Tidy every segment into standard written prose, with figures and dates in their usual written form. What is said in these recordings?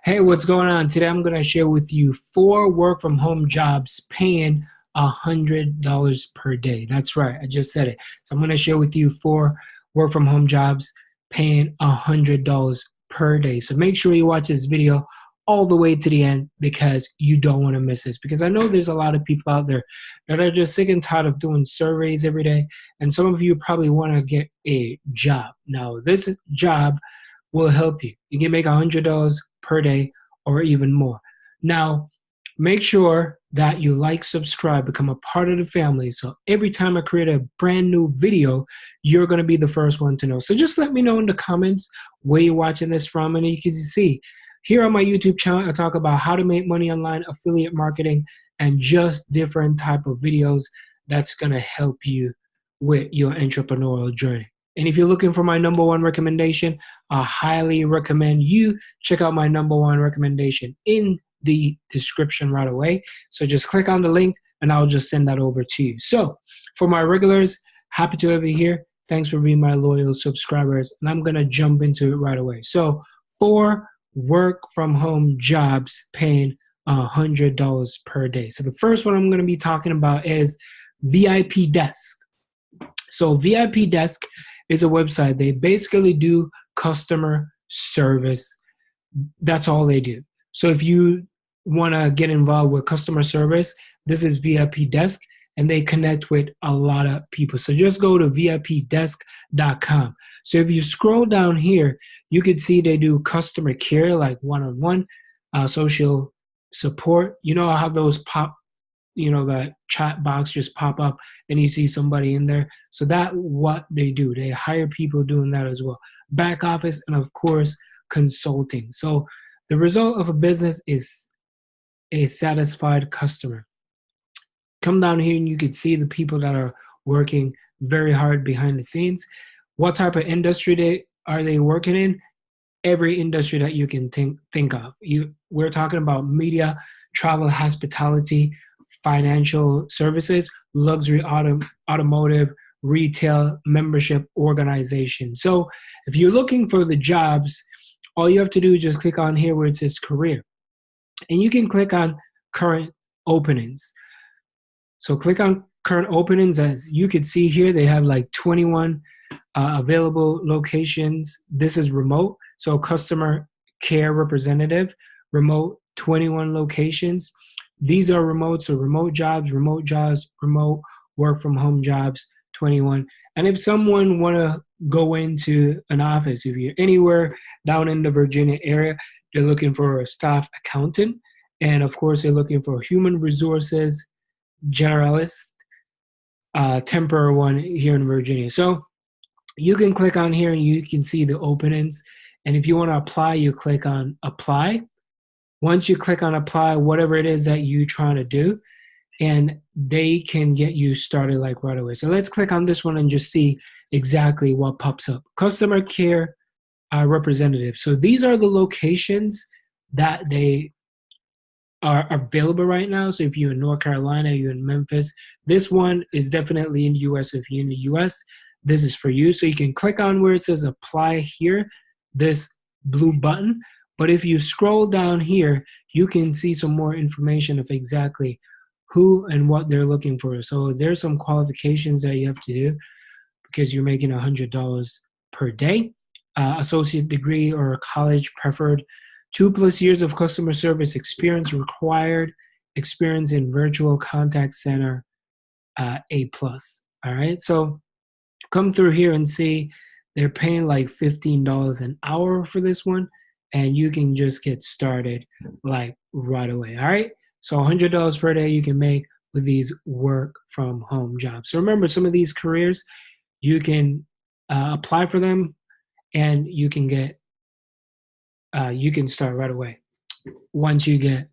Hey, what's going on? Today I'm going to share with you 4 work from home jobs paying $100 per day. That's right, I just said it. So I'm going to share with you 4 work from home jobs paying $100 per day. So make sure you watch this video all the way to the end because you don't want to miss this. Because I know there's a lot of people out there that are just sick and tired of doing surveys every day. And some of you probably want to get a job. Now, this job will help you. You can make $100 per day or even more. Now, make sure that you like, subscribe, become a part of the family. So every time I create a brand new video, you're going to be the first one to know. So just let me know in the comments where you're watching this from. And you can see here on my YouTube channel, I talk about how to make money online, affiliate marketing, and just different type of videos that's going to help you with your entrepreneurial journey. And if you're looking for my #1 recommendation, I highly recommend you check out my #1 recommendation in the description right away. So just click on the link and I'll just send that over to you. So for my regulars, happy to have you here. Thanks for being my loyal subscribers. And I'm going to jump into it right away. So 4 work from home jobs paying $100 per day. So the first one I'm going to be talking about is VIP Desk. So VIP Desk is a website. They basically do customer service. That's all they do. So if you want to get involved with customer service, this is VIP Desk, and they connect with a lot of people. So just go to VIPdesk.com. So if you scroll down here, you can see they do customer care, like one-on-one, social support. You know how those that chat box just pop up and you see somebody in there. So that's what they do. They hire people doing that as well. Back office and, of course, consulting. So the result of a business is a satisfied customer. Come down here and you can see the people that are working very hard behind the scenes. What type of industry are they working in? Every industry that you can think of. We're talking about media, travel, hospitality, financial services, luxury automotive, retail, membership, organization. So if you're looking for the jobs, all you have to do is just click on here where it says career. And you can click on current openings. So click on current openings. As you can see here, they have like 21 available locations. This is remote. So customer care representative, remote, 21 locations. These are remote, so remote jobs, remote work from home jobs, 21. And if someone want to go into an office, if you're anywhere down in the Virginia area, they're looking for a staff accountant. And of course, they're looking for human resources, generalist, temporary one here in Virginia. So you can click on here and you can see the openings. And if you want to apply, you click on apply. Once you click on apply, whatever it is that you're trying to do, and they can get you started like right away. So let's click on this one and just see exactly what pops up. Customer care representative. So these are the locations that they are available right now. So if you're in North Carolina, you're in Memphis, this one is definitely in the US. If you're in the US, this is for you. So you can click on where it says apply here, this blue button. But if you scroll down here, you can see some more information of exactly who and what they're looking for. So there's some qualifications that you have to do because you're making $100 per day. Associate degree or college preferred. 2+ years of customer service experience required. Experience in virtual contact center, A+. All right, so come through here and see they're paying like $15 an hour for this one. And you can just get started like right away. All right. So $100 per day you can make with these work from home jobs. So remember, some of these careers, you can apply for them and you can start right away once you get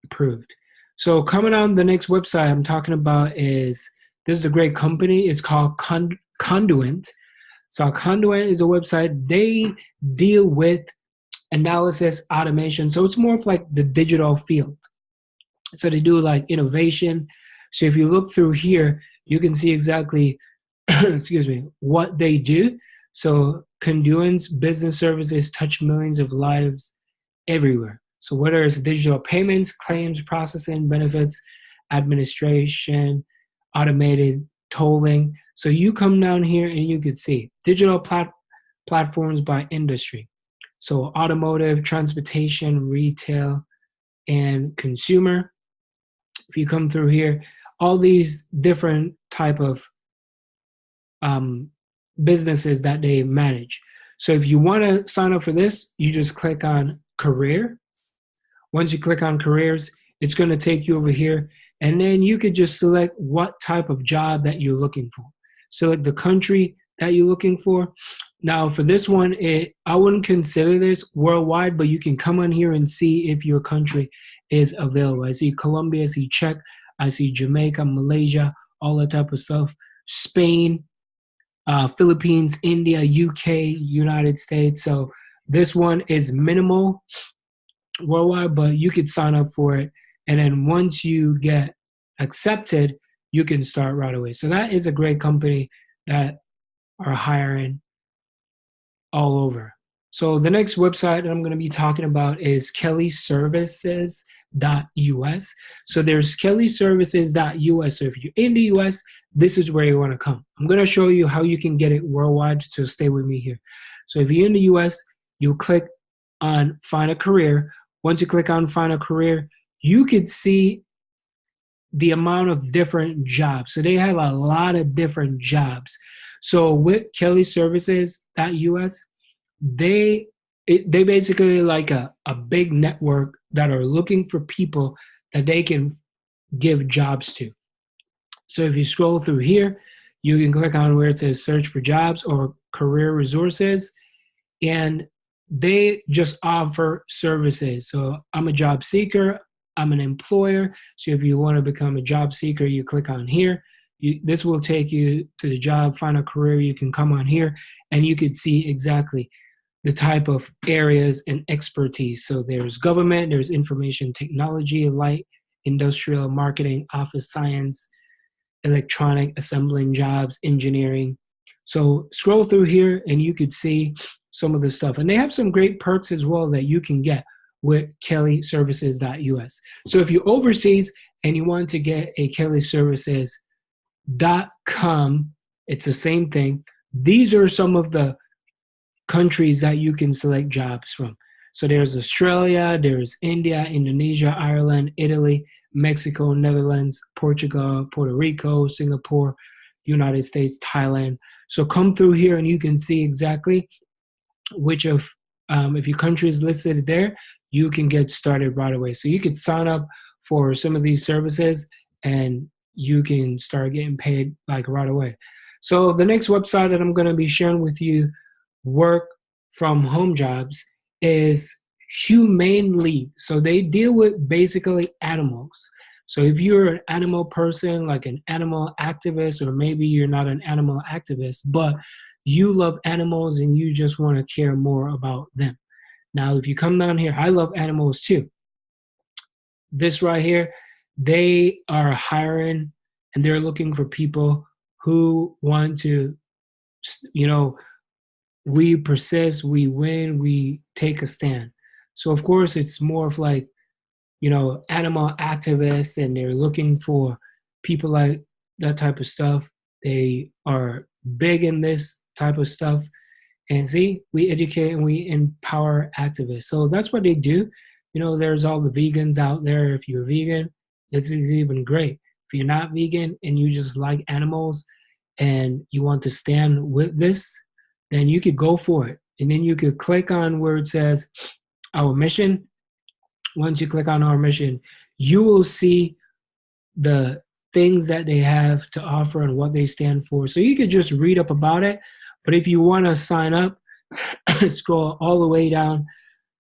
approved. So coming on the next website I'm talking about this is a great company. It's called Conduent. So Conduent is a website. They deal with analysis, automation. So it's more of like the digital field. So they do like innovation. So if you look through here, you can see exactly, what they do. So Conduent's business services touch millions of lives everywhere. So whether it's digital payments, claims processing, benefits, administration, automated tolling. So you come down here and you could see digital platforms by industry. So automotive, transportation, retail, and consumer. If you come through here, all these different type of businesses that they manage. So if you want to sign up for this, you just click on career. Once you click on careers, it's going to take you over here, and then you could just select what type of job that you're looking for. Select the country that you're looking for. Now for this one, I wouldn't consider this worldwide, but you can come on here and see if your country is available. I see Colombia, I see Czech, I see Jamaica, Malaysia, all that type of stuff. Spain, Philippines, India, UK, United States. So this one is minimal worldwide, but you could sign up for it. And then once you get accepted, you can start right away. So that is a great company that are hiring all over. So the next website that I'm going to be talking about is kellyservices.us. So there's kellyservices.us. So if you're in the US, this is where you want to come. I'm going to show you how you can get it worldwide, so stay with me here. So if you're in the US, you click on Find a Career. Once you click on Find a Career, you could see the amount of different jobs. So they have a lot of different jobs. So with kellyservices.us, they basically like a big network that are looking for people that they can give jobs to. So if you scroll through here, you can click on where it says search for jobs or career resources, and they just offer services. So I'm a job seeker, I'm an employer. So if you want to become a job seeker, you click on here. This will take you to the job, find a career. You can come on here and you can see exactly the type of areas and expertise. So there's government, there's information technology, light industrial, marketing, office science, electronic assembling jobs, engineering. So scroll through here and you could see some of the stuff. And they have some great perks as well that you can get with kellyservices.us. So if you're overseas and you want to get a kellyservices.com, it's the same thing. These are some of the countries that you can select jobs from. So there's Australia, there's India, Indonesia, Ireland, Italy, Mexico, Netherlands, Portugal, Puerto Rico, Singapore, United States, Thailand. So come through here and you can see exactly which of, if your country is listed there, you can get started right away. So you could sign up for some of these services and you can start getting paid like right away. So the next website that I'm going to be sharing with you, work from home jobs, is Humane League. So they deal with basically animals. So if you're an animal person, like an animal activist, or maybe you're not an animal activist, but you love animals and you just want to care more about them. Now, if you come down here, I love animals too. This right here, they are hiring and they're looking for people who want to, we persist, we win, we take a stand. So of course it's more of like, animal activists, and they're looking for people like that type of stuff. They are big in this type of stuff. And see, we educate and we empower activists. So that's what they do. There's all the vegans out there. If you're vegan, this is even great. If you're not vegan and you just like animals and you want to stand with this, then you could go for it. And then you could click on where it says our mission. Once you click on our mission, you will see the things that they have to offer and what they stand for. So you could just read up about it. But if you want to sign up, scroll all the way down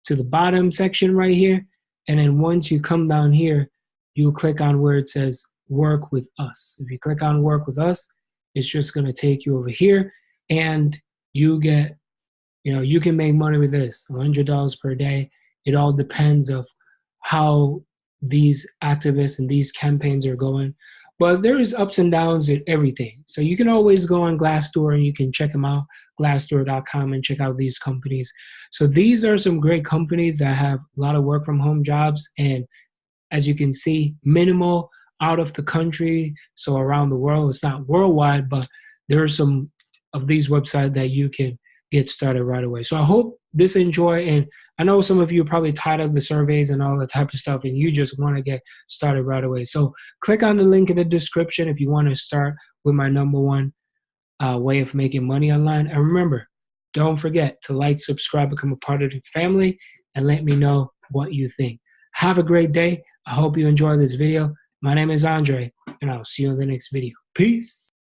to the bottom section right here. And then once you come down here, you click on where it says work with us. If you click on work with us, it's just going to take you over here, and you get, you can make money with this, $100 per day. It all depends of how these activists and these campaigns are going. But there is ups and downs in everything. So you can always go on Glassdoor and you can check them out. Glassdoor.com and check out these companies. So these are some great companies that have a lot of work from home jobs, and as you can see, minimal out of the country, so around the world. It's not worldwide, but there are some of these websites that you can get started right away. So I hope this enjoy, and I know some of you are probably tired of the surveys and all that type of stuff, and you just want to get started right away. So click on the link in the description if you want to start with my #1 way of making money online. And remember, don't forget to like, subscribe, become a part of the family, and let me know what you think. Have a great day. I hope you enjoy this video. My name is Andre, and I'll see you in the next video. Peace.